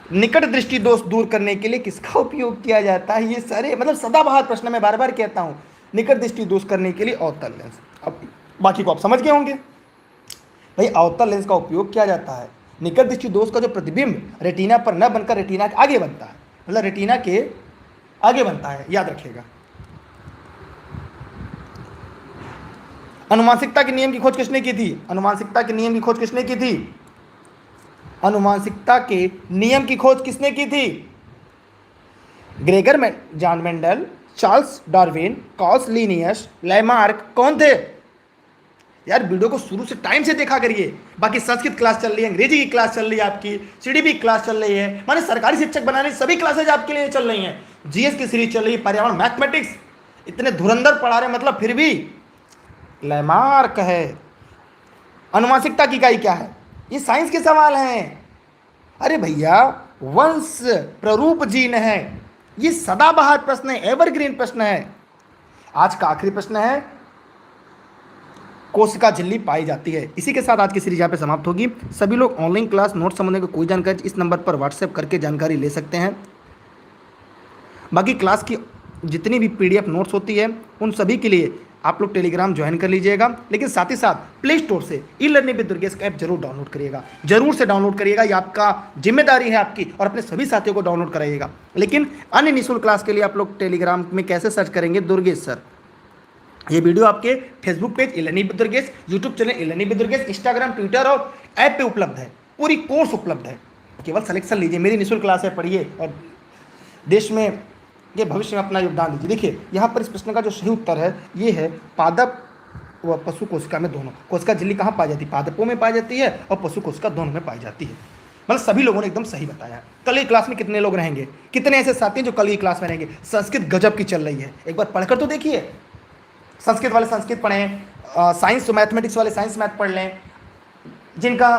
निकट दृष्टि दोष दूर करने के लिए किसका उपयोग किया जाता है? ये सारे मतलब सदाबहार प्रश्न मैं बार बार कहता हूं। निकट दृष्टि दोष करने के लिए अवतल लेंस। अब बाकी को आप समझ गए होंगे भाई, अवतल लेंस का उपयोग किया जाता है। निकट दृष्टि दोष का जो प्रतिबिंब रेटिना पर न बनकर रेटिना के आगे बनता है, मतलब रेटिना के आगे बनता है, याद रखिएगा। अनुवांशिकता के नियम की खोज किसने की थी? अनुवांशिकता के नियम की खोज किसने की थी? अनुवांशिकता के नियम की खोज किसने की थी? Gregor John Mendel, Charles Darwin, Karl Linnaeus, Lamarck. कौन थे? यार वीडियो को शुरू से टाइम से देखा करिए। बाकी संस्कृत क्लास चल रही है, अंग्रेजी की क्लास चल रही है, आपकी सीडीपी क्लास चल रही है, माने सरकारी शिक्षक बनाने सभी क्लासेज आपके लिए चल रही हैं। जीएस की सीरीज चल रही है, पर्यावरण, मैथमेटिक्स, इतने धुरंधर पढ़ा रहे, मतलब फिर भी लैमार्क है। अनुवांशिकता की इकाई क्या है? ये साइंस के सवाल हैं। अरे भैया, वंश प्ररूप जीन है, ये सदाबहार प्रश्न है, एवरग्रीन प्रश्न है। आज का आखिरी प्रश्न है, कोशिका झिल्ली पाई जाती है। इसी के साथ आज की सीरीज यहाँ पे समाप्त होगी। सभी लोग ऑनलाइन क्लास नोट संबंधी कोई जानकारी इस नंबर पर व्हाट्सएप करके जानकारी ले सकते हैं। बाकी क्लास की जितनी भी पीडीएफ नोट्स होती है उन सभी के लिए आप लोग टेलीग्राम ज्वाइन कर लीजिएगा। लेकिन साथ ही साथ प्ले स्टोर से ई लर्निंग विद दुर्गेश का ऐप जरूर डाउनलोड करिएगा, जरूर से डाउनलोड करिएगा। ये आपका जिम्मेदारी है आपकी, और अपने सभी साथियों को डाउनलोड कराइएगा। लेकिन अन्य निःशुल्क क्लास के लिए आप लोग टेलीग्राम में कैसे सर्च करेंगे? दुर्गेश सर। ये वीडियो आपके Facebook page e learning with Durgesh, YouTube channel e learning with Durgesh, Instagram, Twitter और ऐप पे उपलब्ध है। पूरी कोर्स उपलब्ध है, केवल सिलेक्शन लीजिए। मेरी निःशुल्क क्लास है, पढ़िए और देश में ये भविष्य में अपना योगदान दीजिए। देखिए यहाँ पर इस प्रश्न का जो सही उत्तर है ये है पादप व पशु कोशिका में दोनों। कोशिका झिल्ली कहाँ पाई जाती है? पादपों में पाई जाती है और पशु कोशिका दोनों में पाई जाती है। मतलब सभी लोगों ने एकदम सही बताया। कल की क्लास में कितने लोग रहेंगे? कितने ऐसे साथी हैं जो कल की क्लास में रहेंगे? संस्कृत गजब की चल रही है, एक बार पढ़कर तो देखिए। संस्कृत वाले संस्कृत पढ़ें, साइंस मैथमेटिक्स वाले साइंस मैथ पढ़ लें, जिनका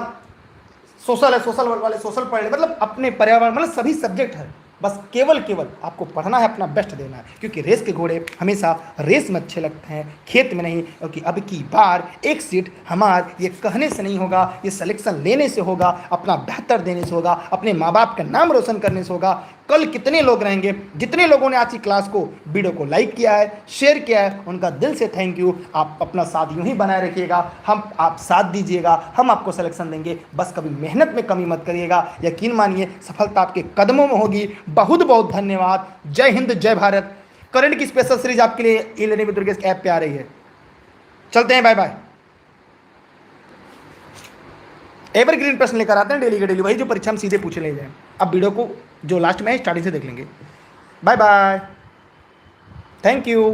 सोशल है सोशल वाले सोशल पढ़ लें। मतलब अपने पर्यावरण, मतलब सभी सब्जेक्ट है। बस केवल आपको पढ़ना है, अपना बेस्ट देना है। क्योंकि रेस के घोड़े हमेशा रेस में अच्छे लगते हैं, खेत में नहीं। क्योंकि अब की बार एक सीट हमार ये कहने से नहीं होगा, ये सिलेक्शन लेने से होगा, अपना बेहतर देने से होगा, अपने माँ बाप का नाम रोशन करने से होगा। कल कितने लोग रहेंगे? जितने लोगों ने आज की क्लास को, वीडियो को लाइक किया है, शेयर किया है, उनका दिल से थैंक यू। आप अपना साथ यूं ही बनाए रखिएगा, आप साथ दीजिएगा, हम आपको सिलेक्शन देंगे। बस कभी मेहनत में कमी मत करिएगा, यकीन मानिए सफलता आपके कदमों में होगी। बहुत बहुत धन्यवाद। जय हिंद, जय भारत। करंट की स्पेशल सीरीज आपके लिए e learning with Durgesh app पे आ रही है। चलते हैं, बाय बाय। एवरग्रीन प्रश्न लेकर आते हैं डेली के डेली, वही जो परीक्षा में सीधे पूछ ले जाए। अब वीडियो को जो लास्ट में है स्टार्टिंग से देख लेंगे। Bye bye, thank you.